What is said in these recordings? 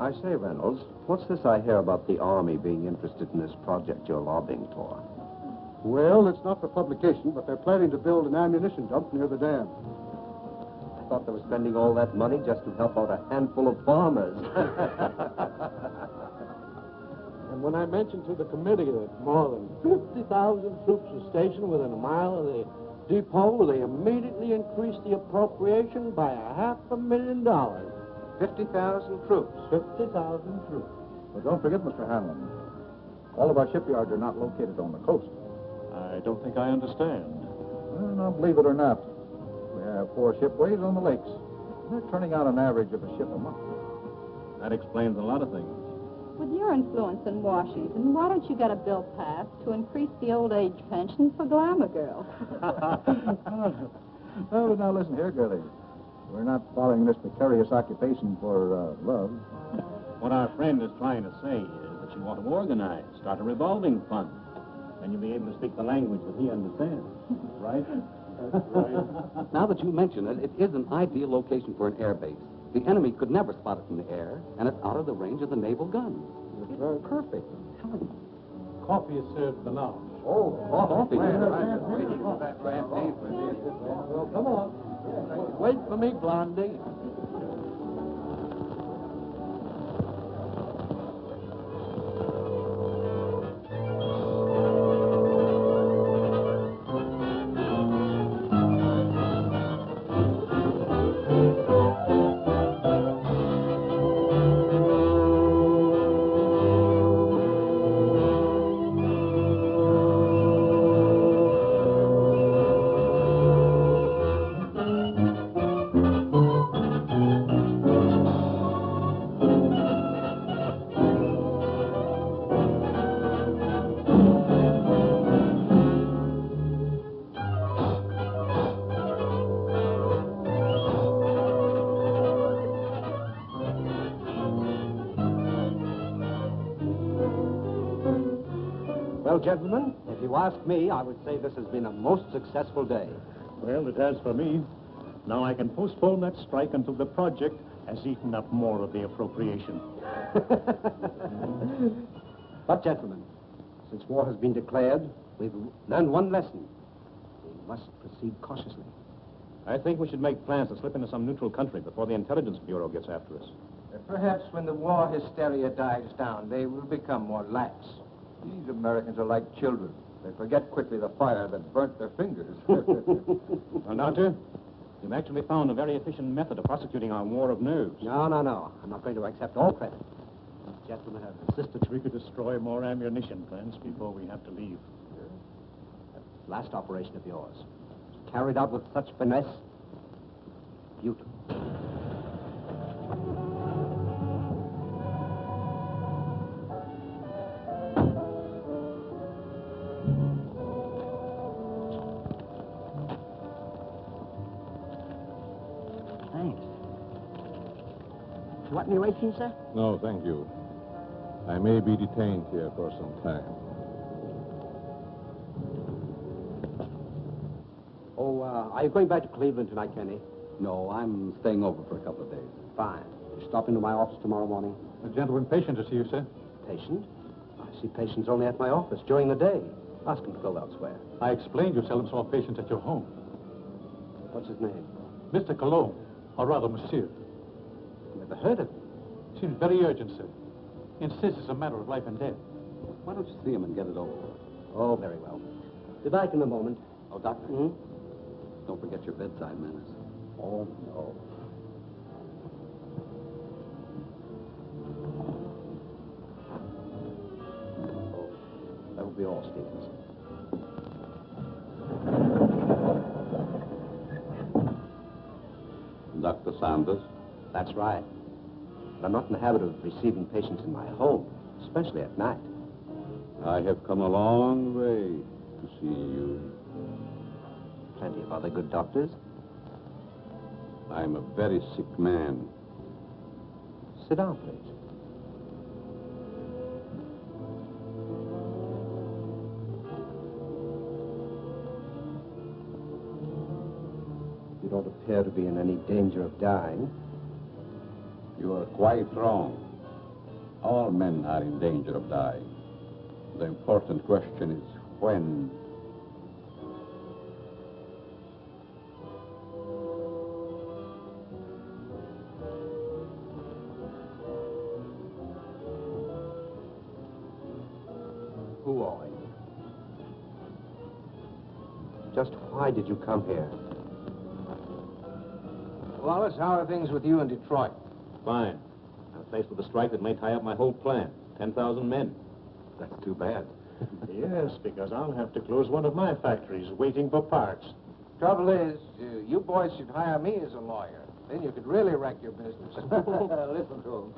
I say, Reynolds, what's this I hear about the Army being interested in this project you're lobbying for? Well, it's not for publication, but they're planning to build an ammunition dump near the dam. I thought they were spending all that money just to help out a handful of farmers. And when I mentioned to the committee that more than 50,000 troops were stationed within a mile of the depot, they immediately increased the appropriation by $500,000. 50,000 troops. 50,000 troops. But don't forget, Mr. Hanlon, all of our shipyards are not located on the coast. I don't think I understand. Well, now, believe it or not, we have 4 shipways on the lakes. They're turning out an average of a ship a month. That explains a lot of things. With your influence in Washington, why don't you get a bill passed to increase the old age pension for glamour girls? Oh, now listen here, girlie. We're not following this precarious occupation for love. What our friend is trying to say is that you want to organize, start a revolving fund. Then you'll be able to speak the language that he understands. Right? That's right. Now that you mention it, it is an ideal location for an air base. The enemy could never spot it from the air, and it's out of the range of the naval guns. It's very perfect. Coffee is served now. Oh, coffee. Well, come on. Wait for me, Blondie. Well, gentlemen, if you ask me, I would say this has been a most successful day. Well, it has for me. Now I can postpone that strike until the project has eaten up more of the appropriation. But, gentlemen, since war has been declared, we've learned one lesson. We must proceed cautiously. I think we should make plans to slip into some neutral country before the Intelligence Bureau gets after us. Perhaps when the war hysteria dies down, they will become more lax. These Americans are like children. They forget quickly the fire that burnt their fingers. Well, Doctor, you've actually found a very efficient method of prosecuting our war of nerves. No. I'm not going to accept all credit. These gentlemen have insisted. We could destroy more ammunition plants before we have to leave. That last operation of yours, carried out with such finesse, beautiful. You want any rations, sir? No, thank you. I may be detained here for some time. Oh, are you going back to Cleveland tonight, Kenny? No, I'm staying over for a couple of days. Fine. You stop into my office tomorrow morning? A gentleman patient to see you, sir. patient. I see patients only at my office during the day. Ask him to go elsewhere. I explained you seldom saw patients at your home. What's his name? Mr. Colomb, or rather, Monsieur. Never heard of him. Seems very urgent, sir. Insists it's a matter of life and death. Why don't you see him and get it over with? Oh, very well. Be back in a moment. Oh, Doctor, Hmm? don't forget your bedside manners. Oh, no. Oh, that will be all, Stevens. Dr. Sanders? That's right. But I'm not in the habit of receiving patients in my home, especially at night. I have come a long way to see you. Plenty of other good doctors. I'm a very sick man. Sit down, please. You don't appear to be in any danger of dying. You are quite wrong. All men are in danger of dying. The important question is when. Who are you? Just why did you come here? Wallace, how are things with you in Detroit? Fine. I'm faced with a strike that may tie up my whole plan. 10,000 men. That's too bad. Yes, because I'll have to close one of my factories waiting for parts. Trouble is, you boys should hire me as a lawyer. Then you could really wreck your business. Listen to him.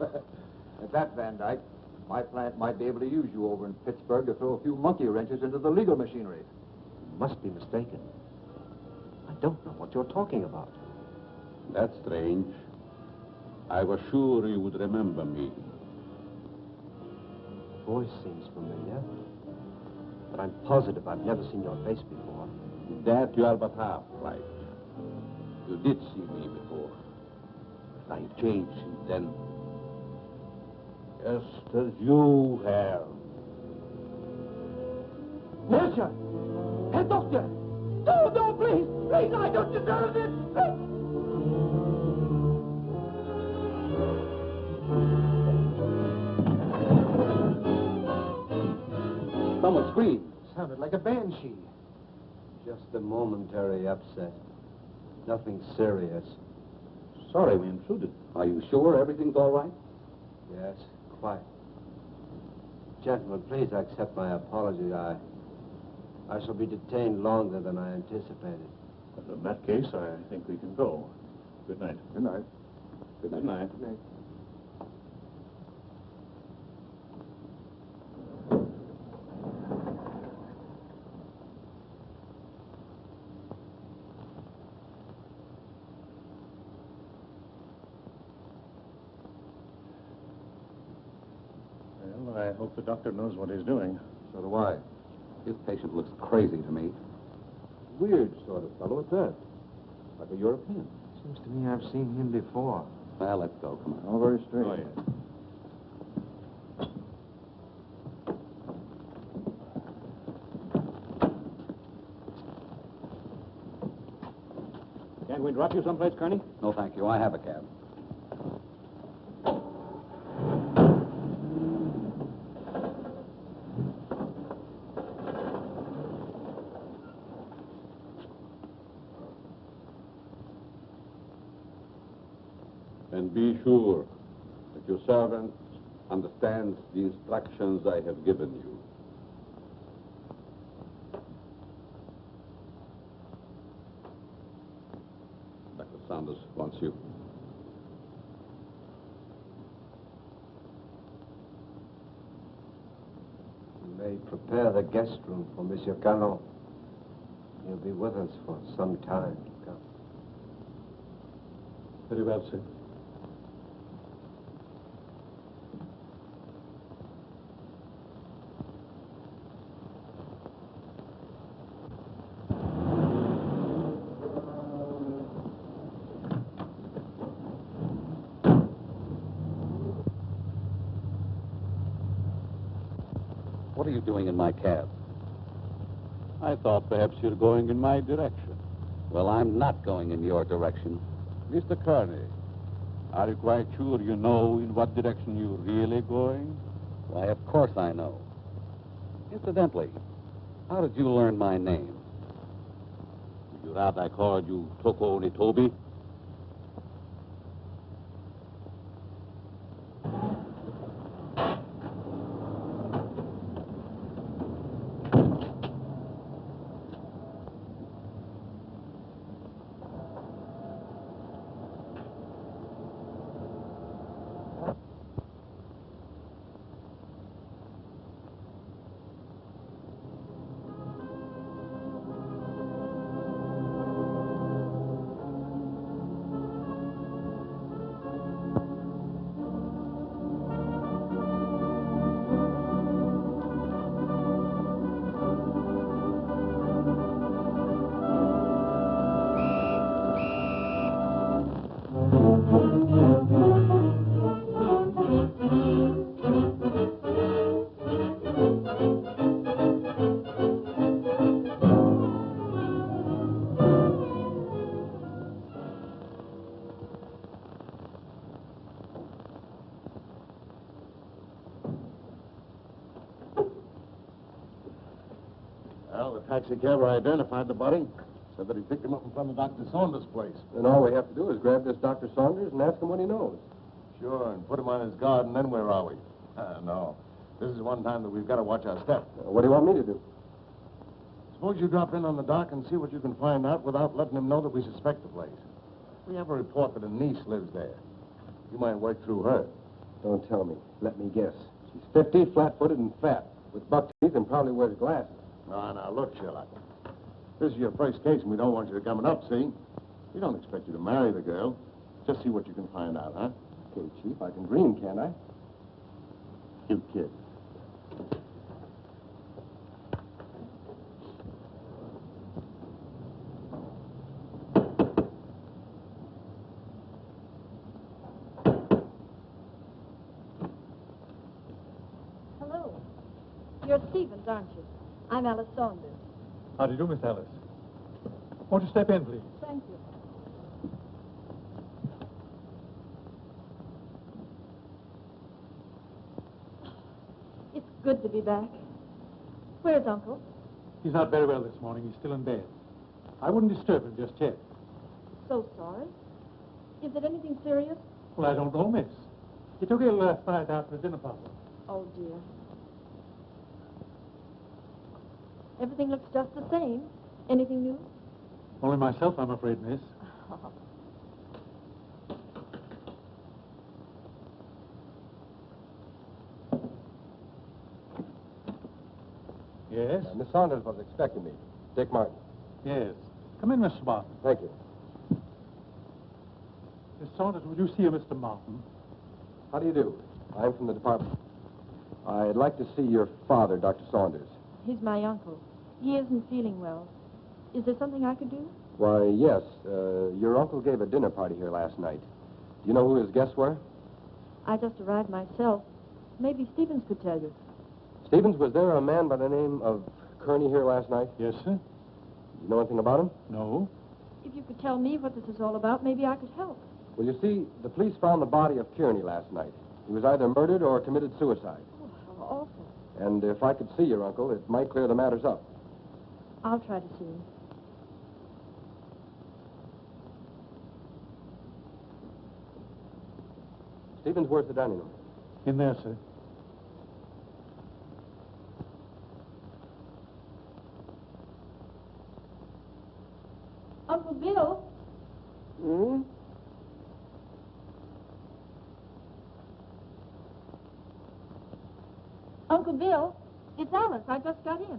At that, Van Dyke, my plant might be able to use you over in Pittsburgh to throw a few monkey wrenches into the legal machinery. You must be mistaken. I don't know what you're talking about. That's strange. I was sure you would remember me. Voice seems familiar, but I'm positive I've never seen your face before. That you are but half right. You did see me before. But I've changed since then. Just as you have. Monsieur! Herr Doctor! No, please! Please, I don't deserve this! Someone screamed. Sounded like a banshee. Just a momentary upset. Nothing serious. Sorry we intruded. Are you sure everything's all right? Yes, quite. Gentlemen, please accept my apology. I shall be detained longer than I anticipated. In that case, I think we can go. Good night. Good night. Good night. Good night. Well, I hope the doctor knows what he's doing. So do I. This patient looks crazy to me. Weird sort of fellow at that. Like a European. Seems to me I've seen him before. Well, let's go. Come on. All very straight. Oh, yeah. Can't we drop you someplace, Kearney? No, thank you. I have a cab. And be sure that your servant understands the instructions I have given you. Dr. Sanders wants you. You may prepare the guest room for Monsieur Colomb. He'll be with us for some time to come. Very well, sir. What are you doing in my cab? I thought perhaps you're going in my direction. Well, I'm not going in your direction. Mr. Kearney, are you quite sure you know in what direction you're really going? Why, of course I know. Incidentally, how did you learn my name? Would you rather I called you Toko Onitobi? Well, the taxi cabber identified the body. Said that he picked him up in front of Dr. Saunders' place. Then all we have to do is grab this Dr. Saunders and ask him what he knows. Sure, and put him on his guard, and then where are we? No. This is one time that we've got to watch our step. What do you want me to do? Suppose you drop in on the dock and see what you can find out without letting him know that we suspect the place. We have a report that a niece lives there. You might work through her. Don't tell me. Let me guess. She's 50, flat-footed, and fat, with buck teeth and probably wears glasses. Now, look, Sherlock. This is your first case, and we don't want you to come it up, see? We don't expect you to marry the girl. Just see what you can find out, huh? Okay, Chief, I can dream, can't I? You kid. Hello. You're Stevens, aren't you? I'm Alice Saunders. How do you do, Miss Alice? Won't you step in, please? Thank you. It's good to be back. Where's Uncle? He's not very well this morning. He's still in bed. I wouldn't disturb him just yet. So sorry. Is it anything serious? Well, I don't know, miss. He took ill last night after a dinner party. Oh, dear. Everything looks just the same. Anything new? Only myself, I'm afraid, miss. Yes? Miss Saunders was expecting me. Dick Martin. Yes. Come in, Mr. Martin. Thank you. Miss Saunders, would you see a Mr. Martin? How do you do? I'm from the department. I'd like to see your father, Dr. Saunders. He's my uncle. He isn't feeling well. Is there something I could do? Why, yes. Your uncle gave a dinner party here last night. Do you know who his guests were? I just arrived myself. Maybe Stevens could tell you. Stevens, was there a man by the name of Kearney here last night? Yes, sir. You know anything about him? No. If you could tell me what this is all about, maybe I could help. Well, you see, the police found the body of Kearney last night. He was either murdered or committed suicide. Oh, how awful. And if I could see your uncle, it might clear the matters up. I'll try to see him. Stevens, where's the dining room? In there, sir. Uncle Bill? Hmm? Uncle Bill, it's Alice. I just got in.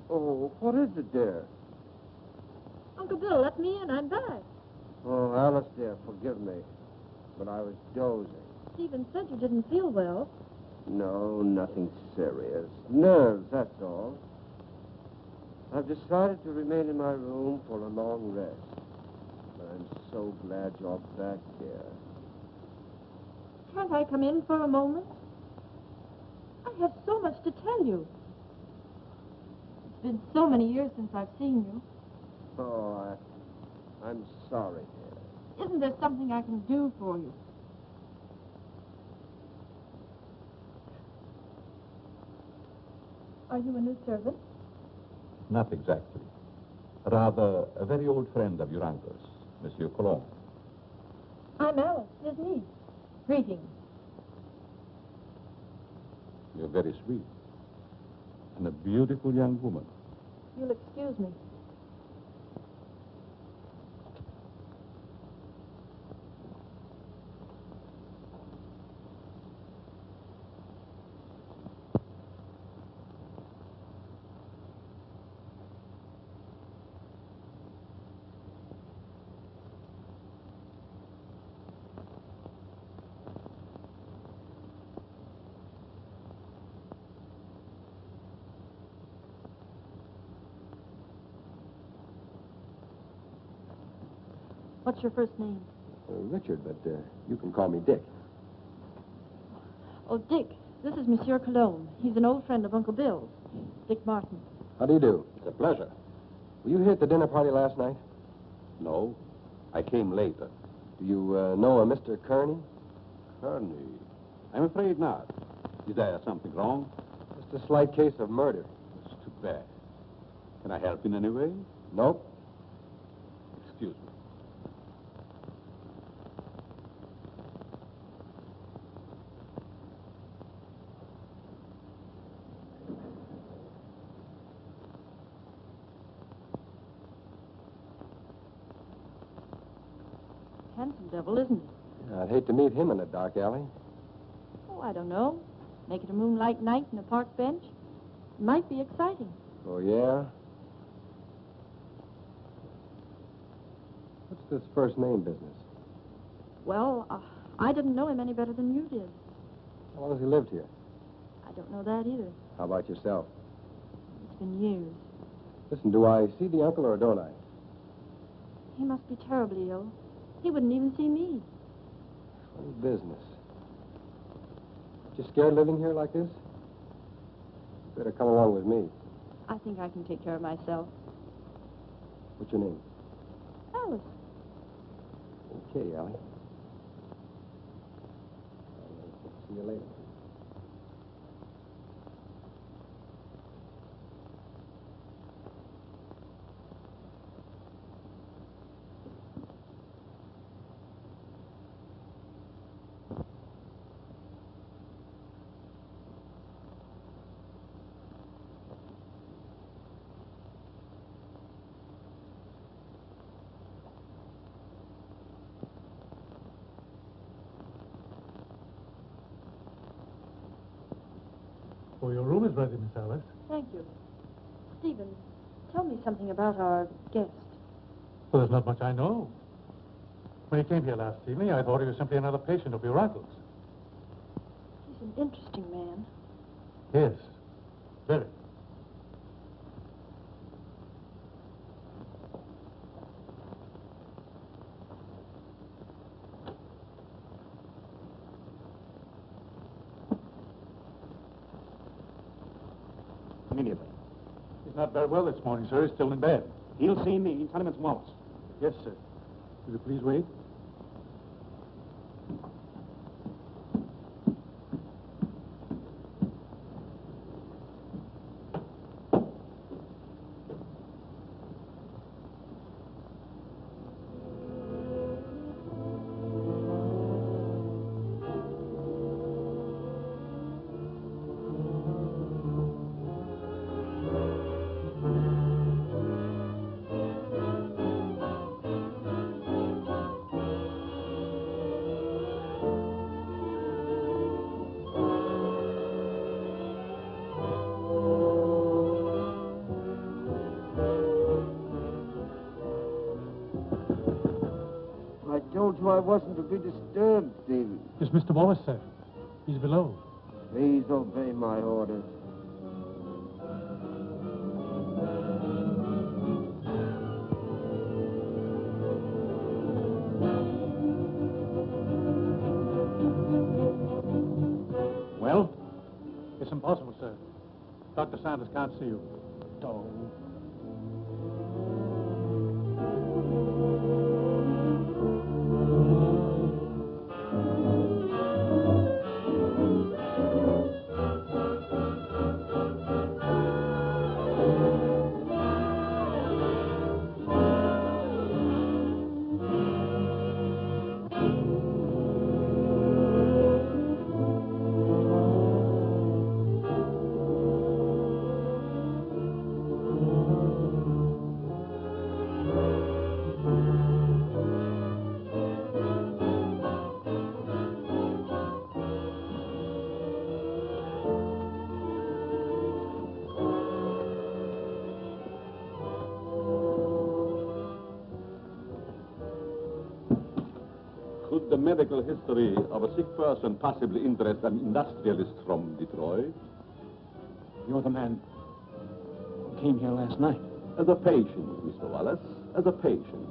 Oh, what is it, dear? Uncle Bill, let me in. I'm back. Oh, Alice, dear, forgive me. But I was dozing. Stephen said you didn't feel well. No, nothing serious. Nerves, that's all. I've decided to remain in my room for a long rest. But I'm so glad you're back here. Can't I come in for a moment? I I have so much to tell you. It's been so many years since I've seen you. Oh, I'm sorry. Isn't there something I can do for you? Are you a new servant? Not exactly. Rather, a very old friend of your uncle's, Monsieur Colomb. I'm Alice, his niece. Greetings. You're very sweet. And a beautiful young woman. You'll excuse me. What's your first name? Richard, but you can call me Dick. Oh, Dick. This is Monsieur Colomb. He's an old friend of Uncle Bill's. Dick Martin. How do you do? It's a pleasure. Were you here at the dinner party last night? No, I came later. Do you know a Mr. Kearney? Kearney? I'm afraid not. Is there something wrong? Just a slight case of murder. It's too bad. Can I help in any way? Nope. Excuse me. Handsome devil, isn't he? I'd hate to meet him in a dark alley. Oh, I don't know. Make it a moonlight night in a park bench. It might be exciting. Oh, yeah? What's this first name business? Well, I didn't know him any better than you did. How long has he lived here? I don't know that either. How about yourself? It's been years. Listen, do I see the uncle or don't I? He must be terribly ill. He wouldn't even see me. Funny business. You scared living here like this? Better come along with me. I think I can take care of myself. What's your name? Alice. Okay, Allie. See you later. Oh, your room is ready, Miss Alice. Thank you. Stephen, tell me something about our guest. Well, there's not much I know. When he came here last evening, I thought he was simply another patient of your uncle's. He's an interesting man. Yes, very. Immediately. He's not very well this morning, sir. He's still in bed. He'll see me. Tell him it's Wallace. Yes, sir. Will you please wait? I told you I wasn't to be disturbed, Stephen. Is Mr. Wallace, sir? He's below. Please obey my orders. Well, there's some impossible, sir. Dr. Sanders can't see you. Don't. Could the medical history of a sick person possibly interest an industrialist from Detroit? You're the man who came here last night. As a patient, Mr. Wallace, as a patient.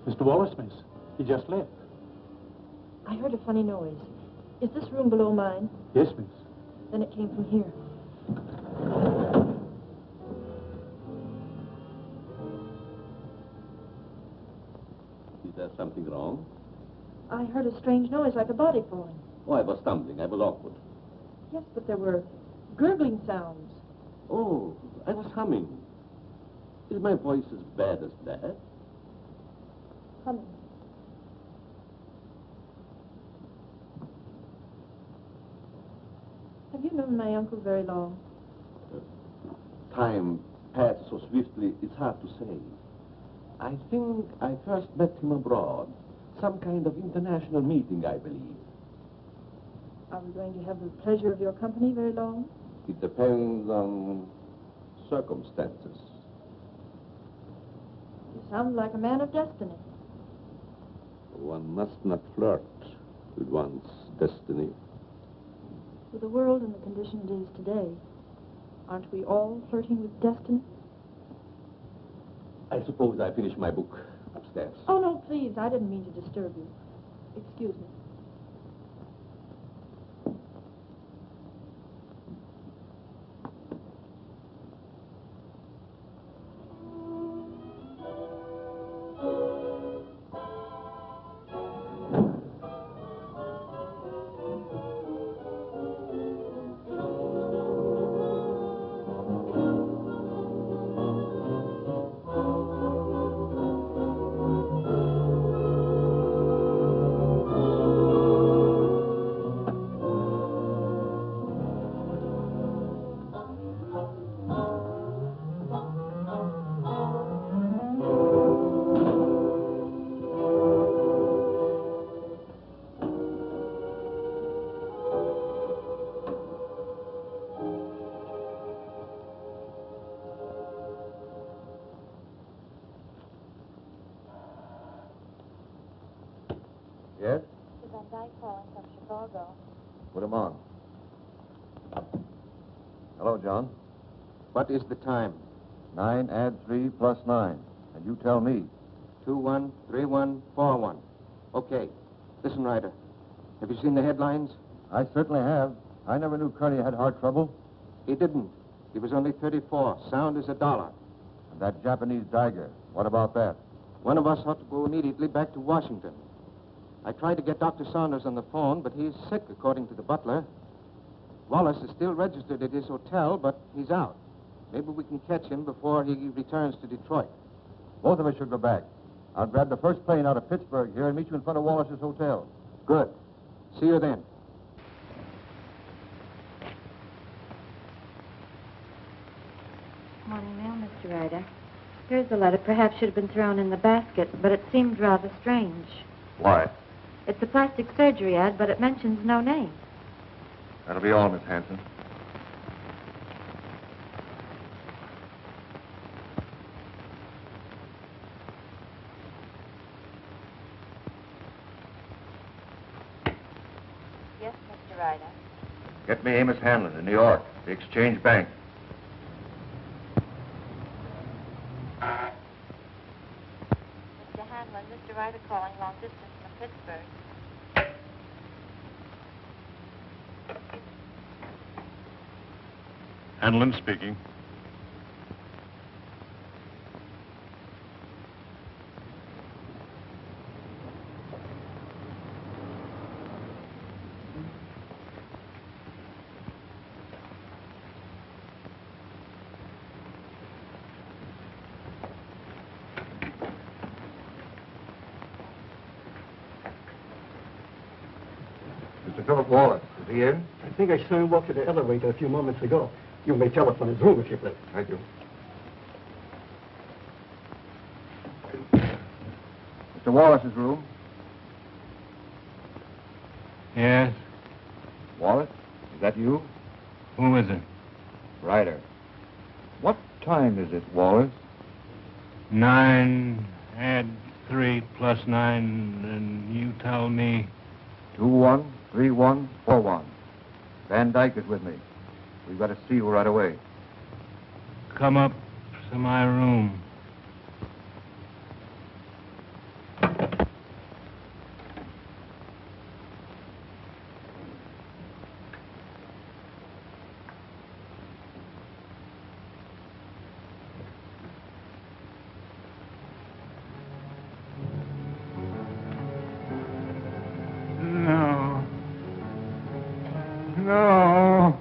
Mr. Wallace, miss. He just left. I heard a funny noise. Is this room below mine? Yes, miss. Then it came from here. Is there something wrong? I heard a strange noise like a body falling. Oh, I was stumbling. I was awkward. Yes, but there were gurgling sounds. Oh, I was humming. Is my voice as bad as that? Humming. Have you known my uncle very long? Time passed so swiftly, it's hard to say. I think I first met him abroad. Some kind of international meeting, I believe. Are we going to have the pleasure of your company very long? It depends on circumstances. You sound like a man of destiny. One must not flirt with one's destiny. With the world and the condition it is today, aren't we all flirting with destiny? I suppose I finished my book upstairs. Oh, no, please. I didn't mean to disturb you. Excuse me. Yes? Mr. Van Dyke calling from Chicago. Put him on. Hello, John. What is the time? 9 add 3 plus 9. And you tell me. 213141. Okay. Listen, Ryder. Have you seen the headlines? I certainly have. I never knew Kearney had heart trouble. He didn't. He was only 34. Sound as $1. And that Japanese Tiger. What about that? One of us ought to go immediately back to Washington. I tried to get Dr. Saunders on the phone, but he's sick, according to the butler. Wallace is still registered at his hotel, but he's out. Maybe we can catch him before he returns to Detroit. Both of us should go back. I'll grab the first plane out of Pittsburgh here and meet you in front of Wallace's hotel. Good. See you then. Morning mail, Mr. Ryder. Here's the letter. Perhaps should have been thrown in the basket, but it seemed rather strange. Why? It's a plastic surgery ad, but it mentions no name. That'll be all, Miss Hanson. Yes, Mr. Ryder. Get me Amos Hanlon in New York, the Exchange Bank. Mr. Hanlon, Mr. Ryder calling long distance from Pittsburgh. Hanlon speaking. Mr. Philip Wallace, is he in? I think I saw him walk to the elevator a few moments ago. You may telephone his room if you please. Thank you. Mr. Wallace's room. Yes? Wallace, is that you? Who is it? Ryder. What time is it, Wallace? 9, add 3 plus 9, and you tell me... 213141. Van Dyke is with me. We've got to see you right away. Come up to my room. No. No.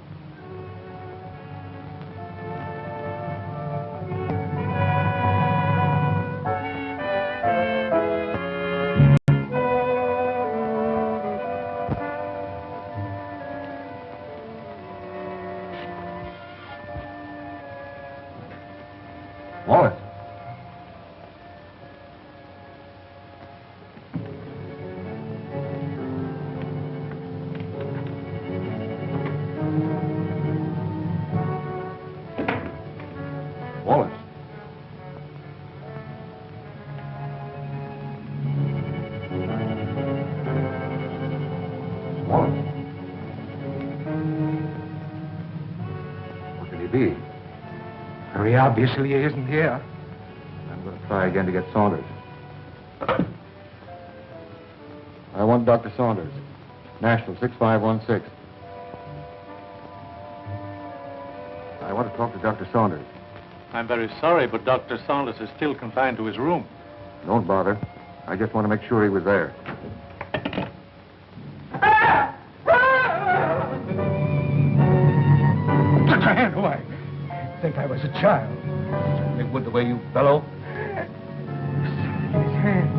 Wallace. Wallace. Wallace. Where could he be? Very obviously he isn't here. I'm going to try again to get Saunders. I want Dr. Saunders. National 6516. I want to talk to Dr. Saunders. I'm very sorry, but Dr. Saunders is still confined to his room. Don't bother. I just want to make sure he was there. Put your hand away. Think I was a child. Certainly would the way you bellow. His hand.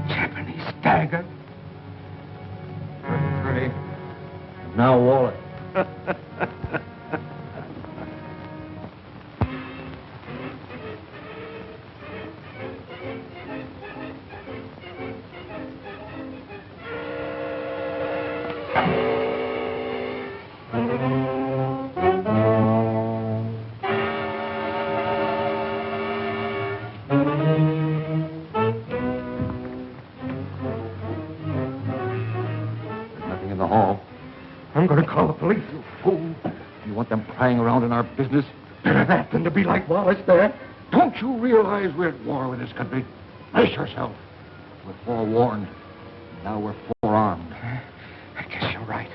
Japanese dagger. 33. Now Wallace. Nothing in the hall. I'm going to call the police. You fool. You want them prying around in our business? Better that than to be like Wallace there. Don't you realize we're at war with this country? Brace yourself. We're forewarned. Now we're forearmed. I guess you're right.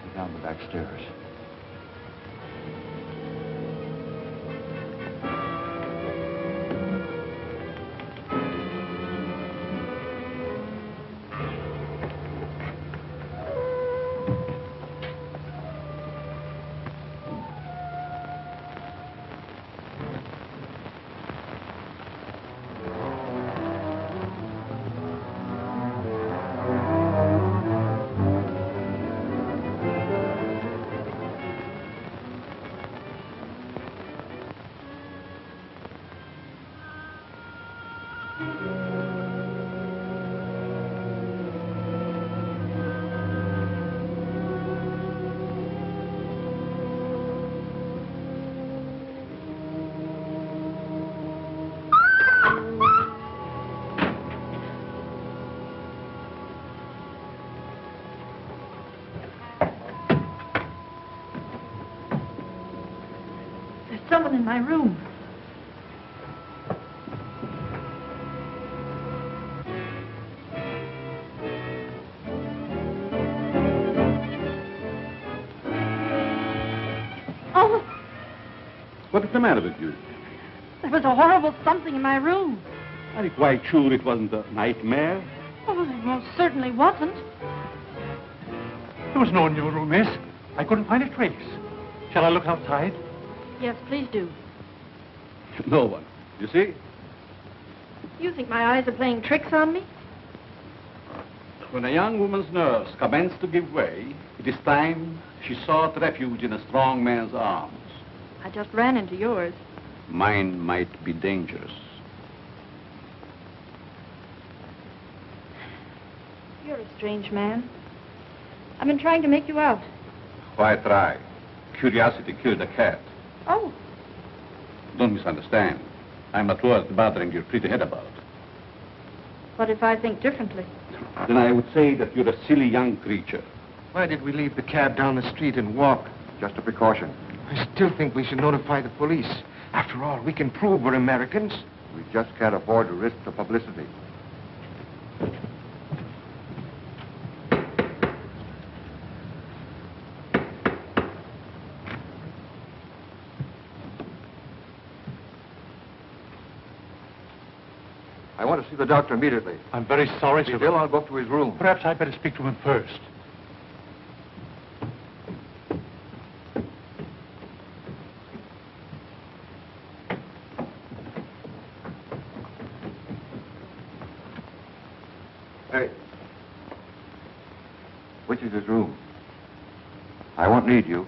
Go down the back stairs. Someone in my room. Oh, What's the matter with you? there was a horrible something in my room. Are you quite sure it wasn't a nightmare? Oh, it most certainly wasn't. There was no one in your room, miss. I couldn't find a trace. Shall I look outside? Yes, please do. No one. You see? You think my eyes are playing tricks on me? When a young woman's nerves commenced to give way, it is time she sought refuge in a strong man's arms. I just ran into yours. Mine might be dangerous. You're a strange man. I've been trying to make you out. Why try? Curiosity killed a cat. Oh, Don't misunderstand. I'm not worth bothering your pretty head about. what if I think differently? Then I would say that you're a silly young creature. Why did we leave the cab down the street and walk? Just a precaution. I still think we should notify the police. After all, we can prove we're Americans. We just can't afford to risk the publicity. I want to see the doctor immediately. I'm very sorry, sir. Bill, I'll go up to his room. Perhaps I'd better speak to him first. Hey. Which is his room? I won't need you.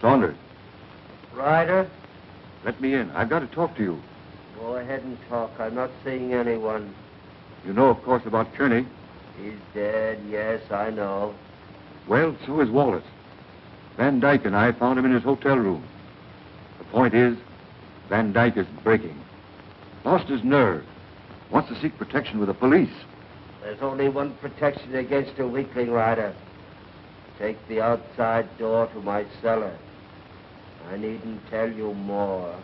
Saunders. Ryder, Let me in. I've got to talk to you. go ahead and talk. I'm not seeing anyone. You know, of course, about Kearney. He's dead, yes, I know. Well, so is Wallace. Van Dyke and I found him in his hotel room. The point is, Van Dyke is breaking. Lost his nerve. Wants to seek protection with the police. There's only one protection against a weakling, Ryder. Take the outside door to my cellar. I needn't tell you more.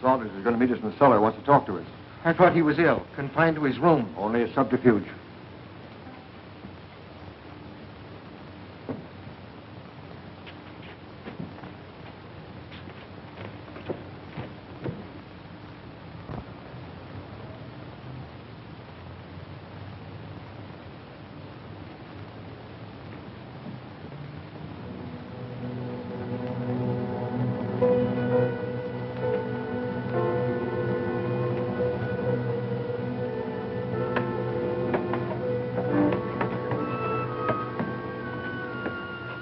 Saunders is going to meet us in the cellar. Wants to talk to us. I thought he was ill, confined to his room. Only a subterfuge.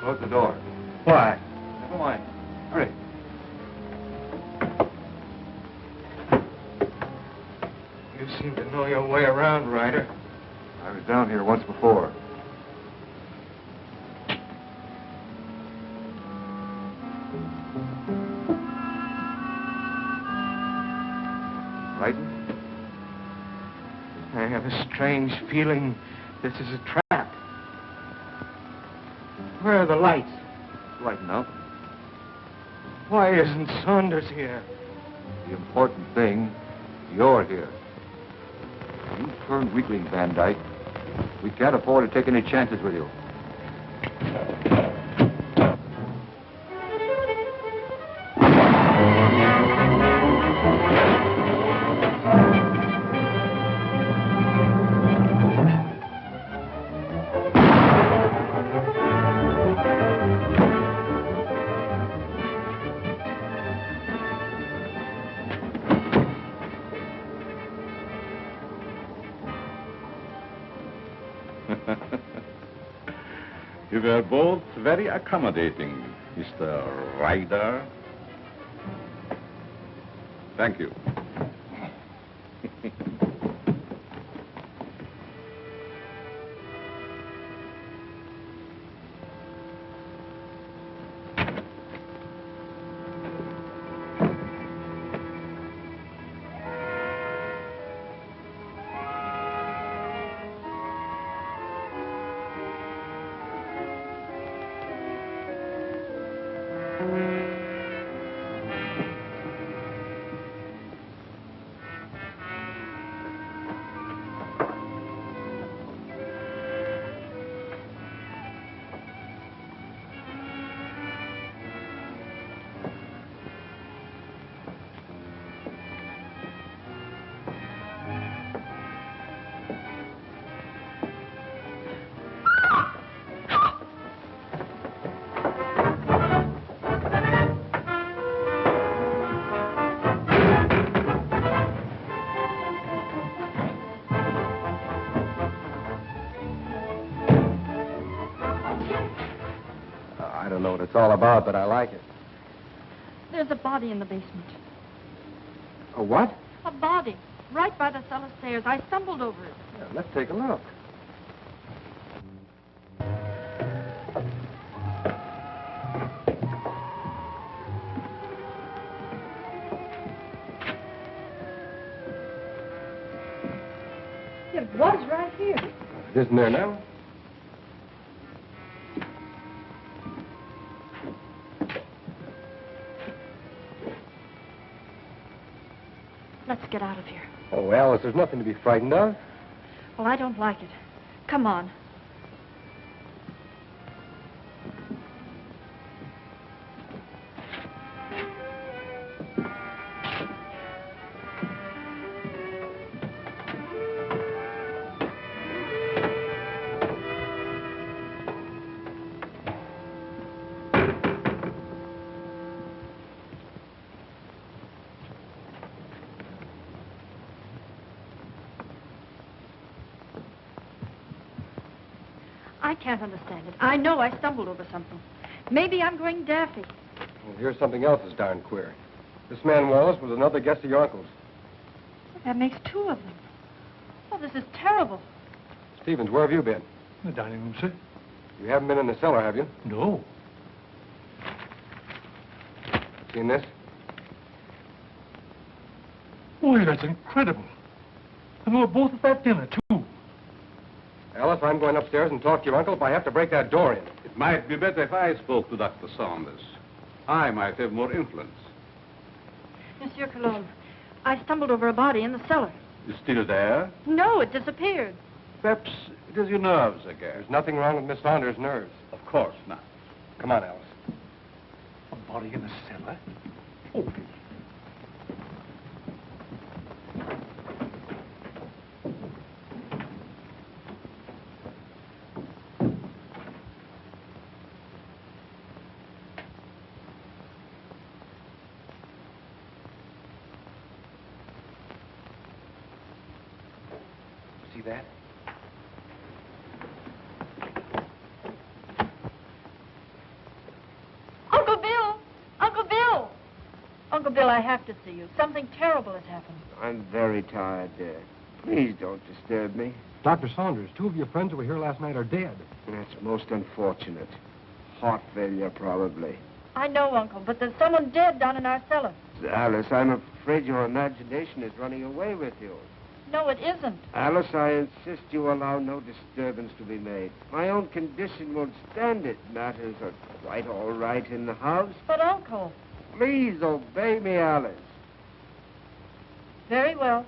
Close the door. Why? Never mind. Hurry. You seem to know your way around, Ryder. I was down here once before. Frightened? I have a strange feeling this is a trap. Where are the lights? Lighten up. Why isn't Saunders here? The important thing, you're here. You turned weakling, Van Dyke. We can't afford to take any chances with you. You were both very accommodating, Mr. Ryder. Thank you. I don't know what it's all about, but I like it. There's a body in the basement. A what? A body. Right by the cellar stairs. I stumbled over it. Yeah, let's take a look. It was right here. It isn't there now? Let's get out of here. Oh, Alice, there's nothing to be frightened of. Well, I don't like it. Come on. I can't understand it. I know I stumbled over something. Maybe I'm going daffy. Well, here's something else that's darn queer. This man Wallace was another guest of your uncle's. That makes two of them. Oh, this is terrible. Stevens, where have you been? In the dining room, sir. You haven't been in the cellar, have you? No. Seen this? Boy, that's incredible. And we were both at that dinner, too. Alice, I'm going upstairs and talk to your uncle if I have to break that door in. It might be better if I spoke to Dr. Saunders. I might have more influence. Monsieur Colomb, I stumbled over a body in the cellar. It's still there? No, it disappeared. Perhaps it is your nerves again. There's nothing wrong with Miss Saunders' nerves. Of course not. Come on, Alice. A body in the cellar? Oh. See that? Uncle Bill! Uncle Bill! Uncle Bill, I have to see you. Something terrible has happened. I'm very tired, dear. Please don't disturb me. Dr. Saunders, two of your friends who were here last night are dead. That's most unfortunate. Heart failure, probably. I know, Uncle, but there's someone dead down in our cellar. Alice, I'm afraid your imagination is running away with you. No, it isn't. Alice, I insist you allow no disturbance to be made. My own condition won't stand it. Matters are quite all right in the house. But, Uncle... Please obey me, Alice. Very well.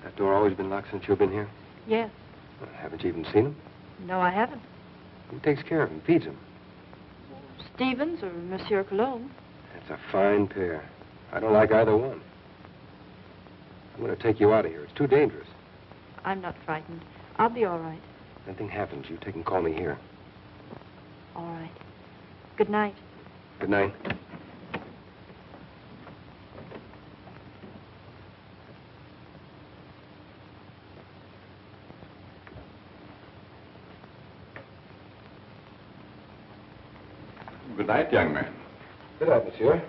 That door always been locked since you've been here? Yes. Haven't you even seen him? No, I haven't. Who takes care of him, feeds him? Stevens or Monsieur Colomb. That's a fine pair. I don't like either one. I'm going to take you out of here. It's too dangerous. I'm not frightened. I'll be all right. If anything happens, you take and call me here. All right. Good night. Good night. night, young man. Good night, monsieur.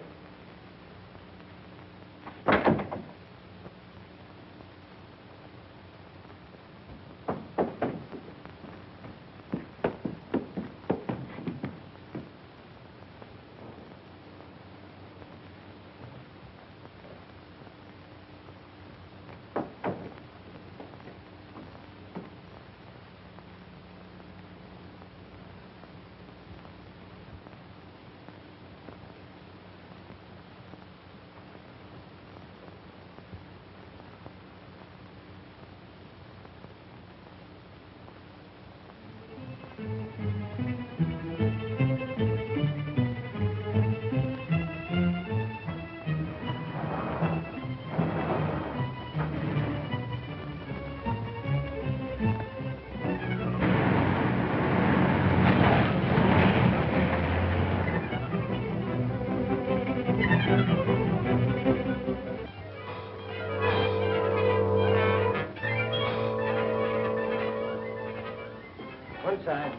One side.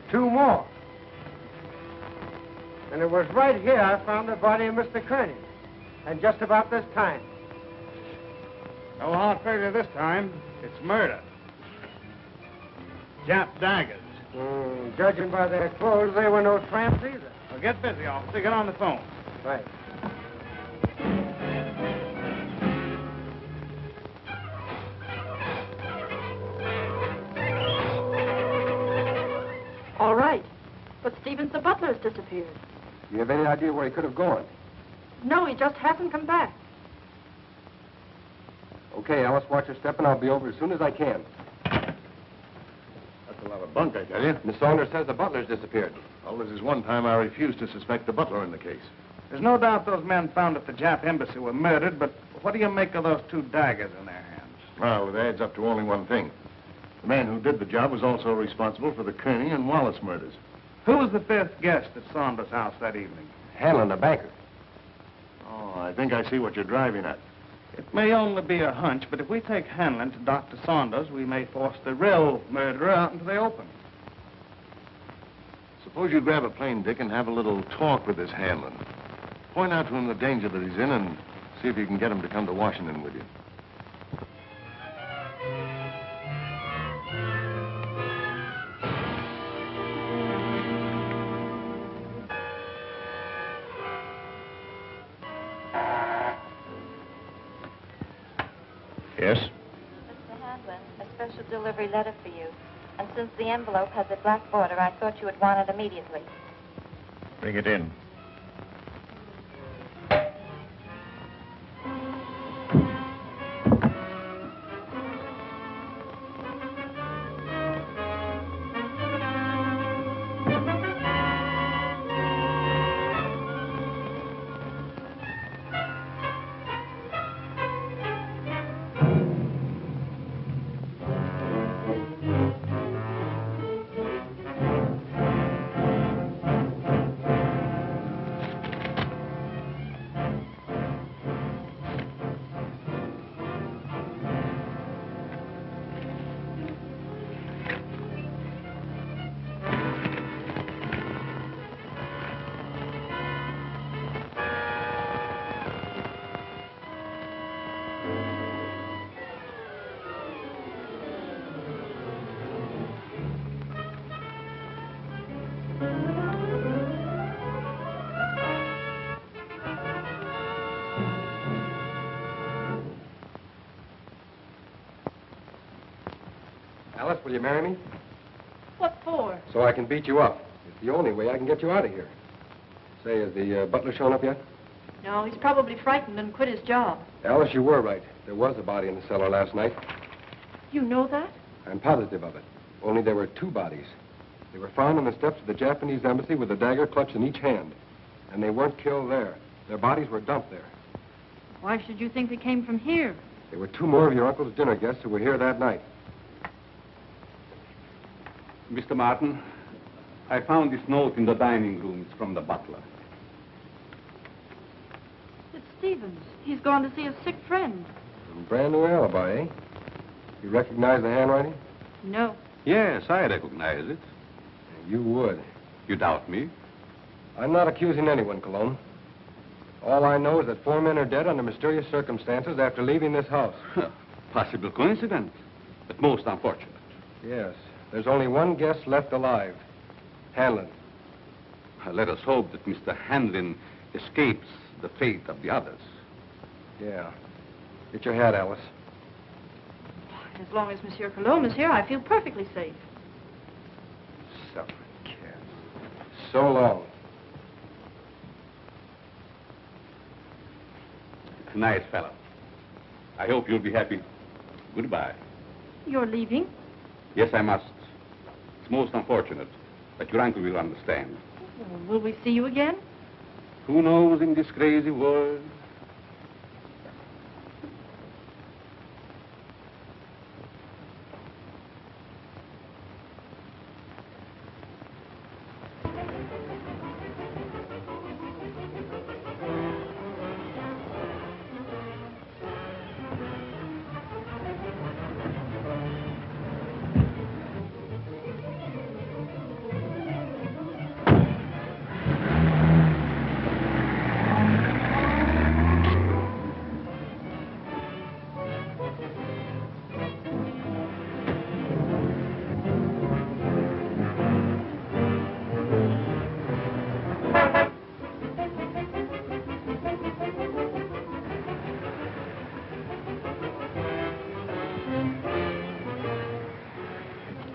Two more. And it was right here I found the body of Mr. Kearney. And just about this time. No hard failure this time. It's murder. Jap daggers. Judging by their clothes, they were no tramps either. Well, get busy, officer. Get on the phone. Right. All right. But Stevens, the butler, has disappeared. Do you have any idea where he could have gone? No, he just hasn't come back. Okay, Alice, watch your step, and I'll be over as soon as I can. That's a lot of bunk, I tell you. Miss Saunders says the butler's disappeared. Well, this is one time I refused to suspect the butler in the case. There's no doubt those men found at the Jap embassy were murdered, but what do you make of those two daggers in their hands? Well, it adds up to only one thing. The man who did the job was also responsible for the Kearney and Wallace murders. Who was the fifth guest at Saunders' house that evening? Hanlon, the banker. Oh, I think I see what you're driving at. It may only be a hunch, but if we take Hanlon to Dr. Saunders, we may force the real murderer out into the open. Suppose you grab a plane, Dick, and have a little talk with this Hanlon. Point out to him the danger that he's in and see if you can get him to come to Washington with you. Yes? Mr. Hanlon, a special delivery letter for you. And since the envelope has a black border, I thought you would want it immediately. Bring it in. Alice, will you marry me? What for? So I can beat you up. It's the only way I can get you out of here. Say, has the butler shown up yet? No, he's probably frightened and quit his job. Alice, you were right. There was a body in the cellar last night. You know that? I'm positive of it. Only there were two bodies. They were found on the steps of the Japanese embassy with a dagger clutched in each hand. And they weren't killed there. Their bodies were dumped there. Why should you think they came from here? There were two more of your uncle's dinner guests who were here that night. Mr. Martin, I found this note in the dining room. It's from the butler. It's Stevens. He's gone to see a sick friend. Brand new alibi, eh? You recognize the handwriting? No. Yes, I recognize it. You would. You doubt me? I'm not accusing anyone, Colomb. All I know is that 4 men are dead under mysterious circumstances after leaving this house. Possible coincidence, but most unfortunate. Yes. There's only one guest left alive. Hanlon. Let us hope that Mr. Hanlon escapes the fate of the others. Yeah. Get your hat, Alice. As long as Monsieur Colomb is here, I feel perfectly safe. Some kid. So long. Nice fellow. I hope you'll be happy. Goodbye. You're leaving? Yes, I must. It's most unfortunate, but your uncle will understand. Well, will we see you again? Who knows in this crazy world?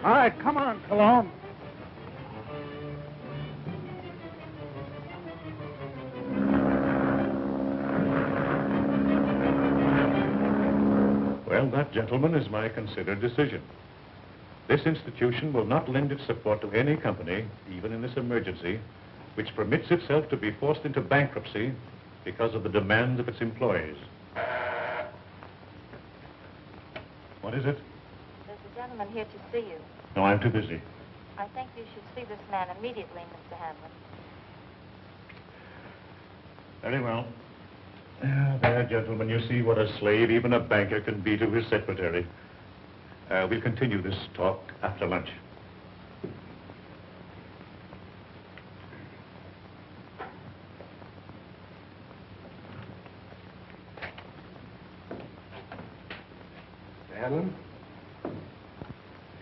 All right, come on, Colomb. Well, that, gentlemen, is my considered decision. This institution will not lend its support to any company, even in this emergency, which permits itself to be forced into bankruptcy because of the demands of its employees. What is it? There's a gentleman here to see you. No, I'm too busy. I think you should see this man immediately, Mr. Hanlon. Very well. There, gentlemen, you see what a slave even a banker can be to his secretary. We'll continue this talk after lunch. Hanlon?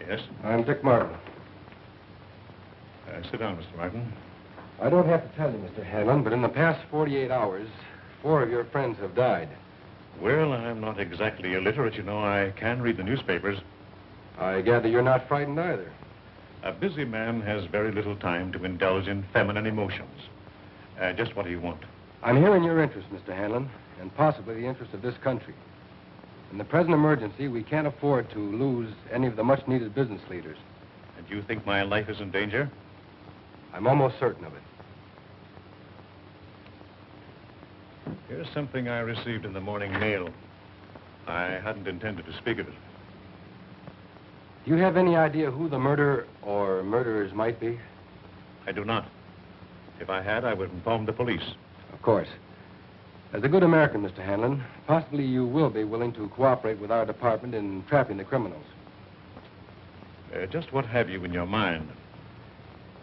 Yes? I'm Dick Martin. Sit down, Mr. Martin. I don't have to tell you, Mr. Hanlon, but in the past 48 hours, 4 of your friends have died. Well, I'm not exactly illiterate, you know. I can read the newspapers. I gather you're not frightened either. A busy man has very little time to indulge in feminine emotions. Just what do you want? I'm hearing your interest, Mr. Hanlon, and possibly the interest of this country. In the present emergency, we can't afford to lose any of the much-needed business leaders. And you think my life is in danger? I'm almost certain of it. Here's something I received in the morning mail. I hadn't intended to speak of it. Do you have any idea who the murderer or murderers might be? I do not. If I had, I would inform the police. Of course. As a good American, Mr. Hanlon, possibly you will be willing to cooperate with our department in trapping the criminals. Just what have you in your mind?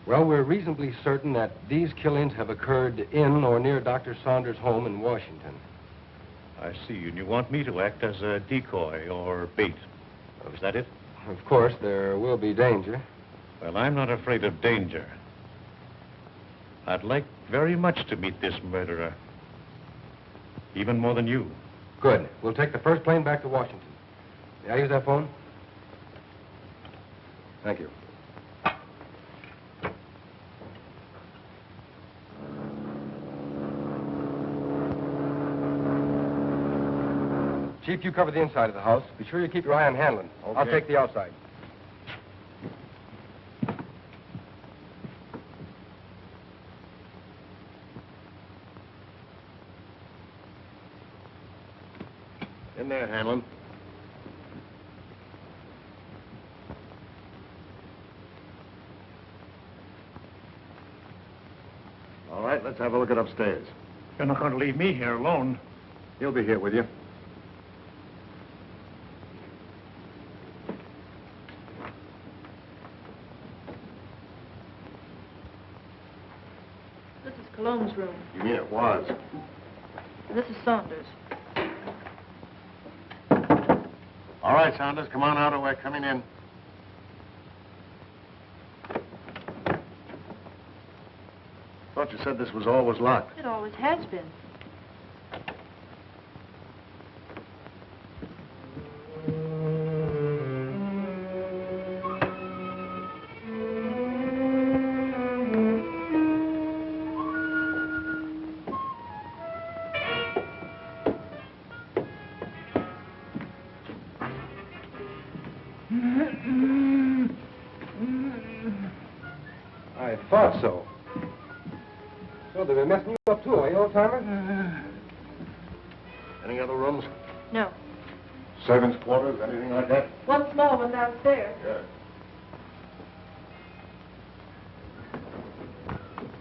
Well, we're reasonably certain that these killings have occurred in or near Dr. Saunders' home in Washington. I see, and you want me to act as a decoy or bait. Is that it? Of course, there will be danger. Well, I'm not afraid of danger. I'd like very much to meet this murderer. Even more than you. Good. We'll take the first plane back to Washington. May I use that phone? Thank you. Chief, you cover the inside of the house. Be sure you keep your eye on Hanlon. Okay. I'll take the outside. In there, Hanlon. All right, let's have a look at upstairs. You're not going to leave me here alone. He'll be here with you. This is Colomb's room. You mean it was? This is Saunders. All right, Saunders, come on out or we're coming in. Thought you said this was always locked. It always has been. I thought so. So they've been messing you up too, eh, old-timer? Any other rooms? No. Servants' quarters, anything like that? One small one downstairs. Yeah.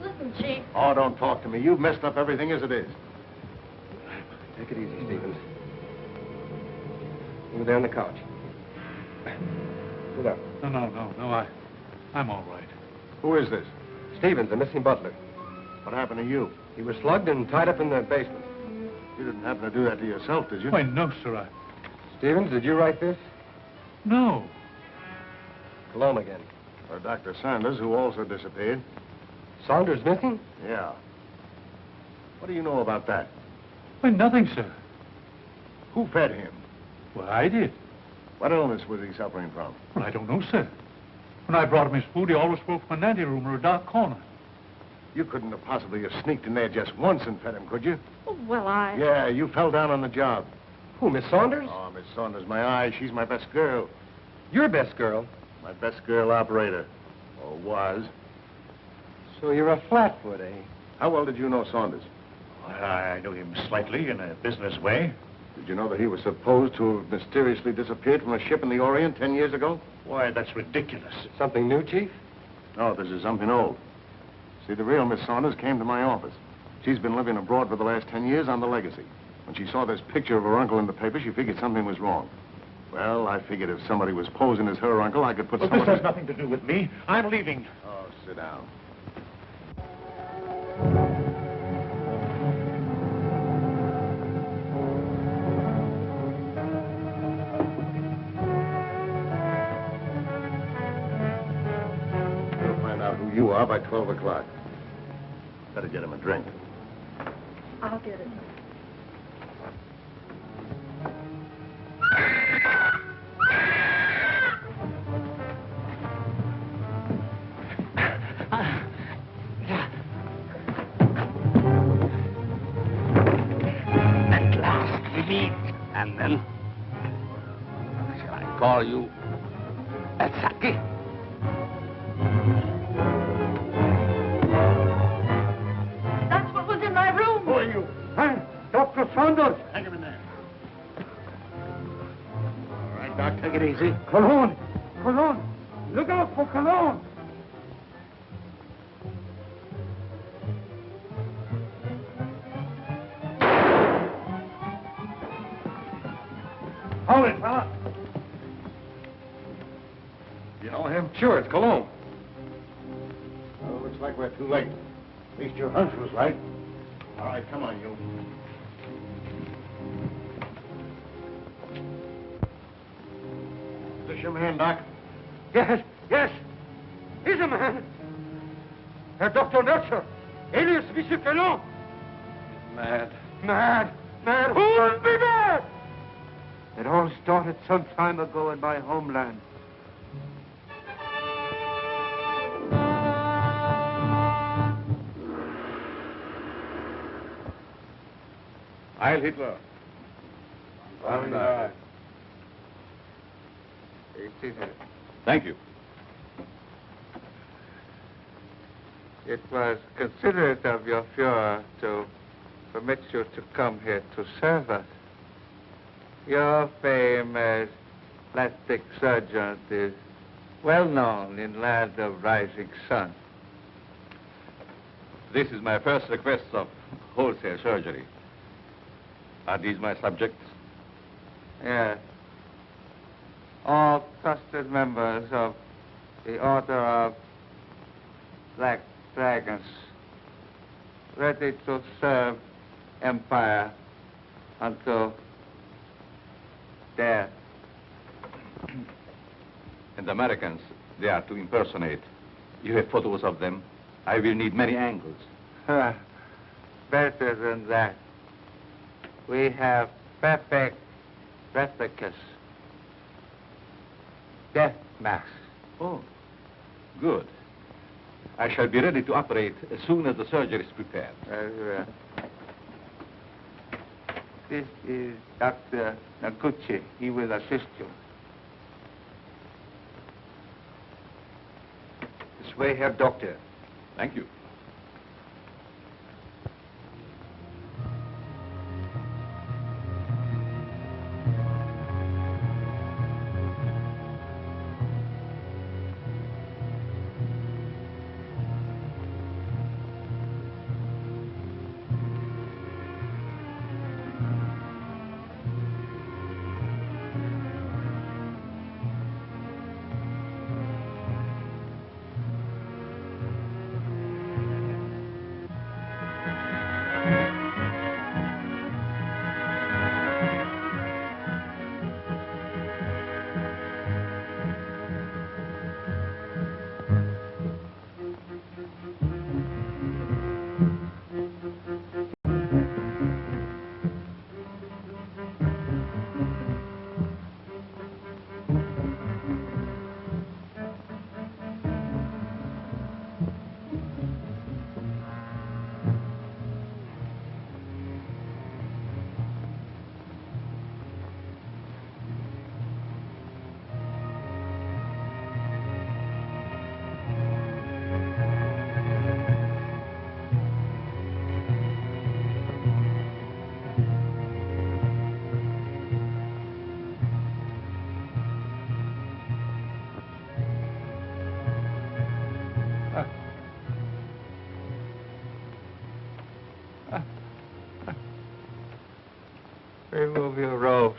Listen, Chief. Oh, don't talk to me. You've messed up everything as it is. Take it easy, Stevens. Over there on the couch. Sit up. No, I'm all right. Who is this? Stevens, the missing butler. What happened to you? He was slugged and tied up in the basement. You didn't happen to do that to yourself, did you? Why, no, sir, Stevens, did you write this? No. Colomb again. Or Dr. Sanders, who also disappeared. Saunders missing? Yeah. What do you know about that? Why, nothing, sir. Who fed him? Well, I did. What illness was he suffering from? Well, I don't know, sir. When I brought him his food, he always spoke from an anteroom or a dark corner. You couldn't have possibly have sneaked in there just once and fed him, could you? Oh, well, I... Yeah, you fell down on the job. Who, Miss Saunders? Oh, Miss Saunders, my eye. She's my best girl. Your best girl? My best girl operator. Or was. So you're a flatfoot, eh? How well did you know Saunders? I knew him slightly in a business way. Did you know that he was supposed to have mysteriously disappeared from a ship in the Orient 10 years ago? Why, that's ridiculous. Something new, Chief? No, this is something old. See, the real Miss Saunders came to my office. She's been living abroad for the last 10 years on the legacy. When she saw this picture of her uncle in the paper, she figured something was wrong. Well, I figured if somebody was posing as her uncle, I could put someone... This has nothing to do with me. I'm leaving. Oh, sit down. We'll find out who you are by 12 o'clock. Better get him a drink. I'll get it. At last we meet. And then, shall I call you Atsaki? That's what was in my room. Who are you? Hey, Dr. Saunders. Hang him in there. All right, Doc, take it easy. Cologne. Cologne. Look out for Cologne. Hold it, fella. You know him? Sure, it's Colomb. Well, looks like we're too late. At least your hunch was right. All right, come on, you. Is this your man, Doc? Yes, yes. He's a man. Herr Dr. Nurser, alias Monsieur Colomb. Mad. Mad. Mad. Who would be mad? It all started some time ago in my homeland. Heil Hitler. Thank you. It was considerate of your Fuhrer to permit you to come here to serve us. Your fame as plastic surgeon is well known in land of rising sun. This is my first request of wholesale surgery. Are these my subjects? Yes. All trusted members of the Order of Black Dragons. ready to serve empire until death. And the Americans, they are to impersonate. You have photos of them. I will need many angles. Better than that. We have perfect replicas. Death masks. Oh, good. I shall be ready to operate as soon as the surgery is prepared. This is Dr. Naguchi. He will assist you. This way, Herr Doctor. Thank you. Remove your robes.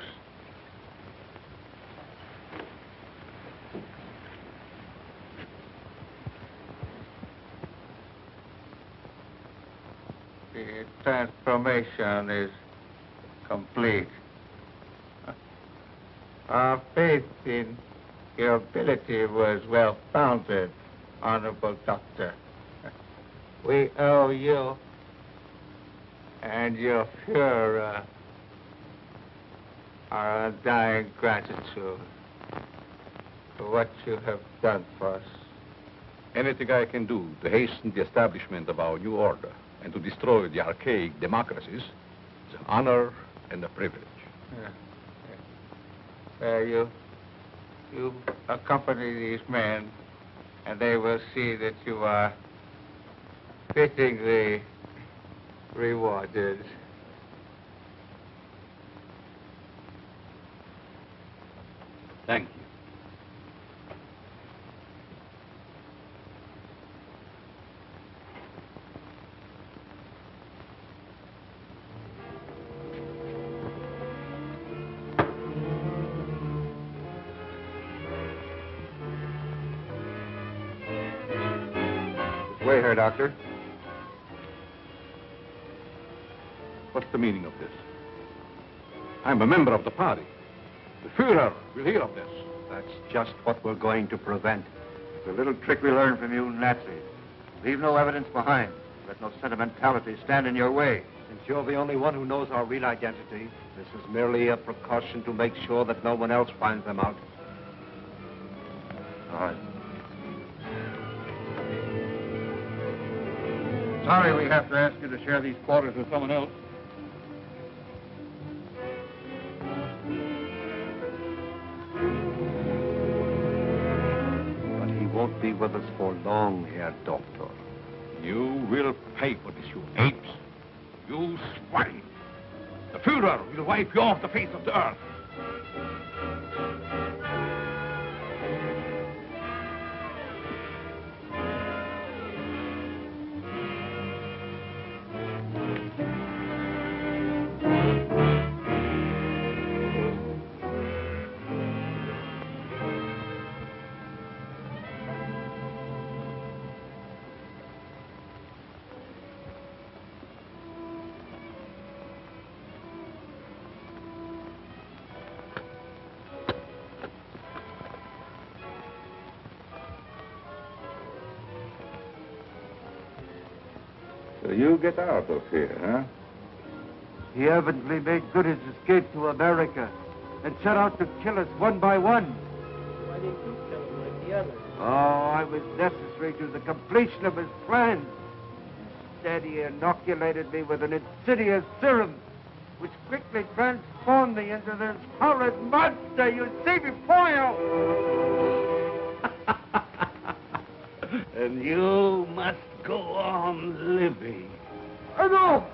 The transformation is complete. Our faith in your ability was well founded, Honorable Doctor. We owe you and your Fuhrer our undying gratitude for what you have done for us. Anything I can do to hasten the establishment of our new order and to destroy the archaic democracies is an honor and a privilege. You accompany these men, and they will see that you are fittingly rewarded. Thank you. Wait here, Doctor. What's the meaning of this? I'm a member of the party. The Fuhrer will hear of this. That's just what we're going to prevent. The little trick we learned from you Nazis. Leave no evidence behind. Let no sentimentality stand in your way. Since you're the only one who knows our real identity, this is merely a precaution to make sure that no one else finds them out. All right. Sorry we have to ask you to share these quarters with someone else. But he won't be with us for long, Herr Doctor. You will pay for this, you apes. You swine. The Fuhrer will wipe you off the face of the earth. So you get out of here, huh? He evidently made good his escape to America and set out to kill us one by one. Why didn't you kill him like the others? Oh, I was necessary to the completion of his plan. Instead, he inoculated me with an insidious serum, which quickly transformed me into this horrid monster you see before you. And you must go on living. No!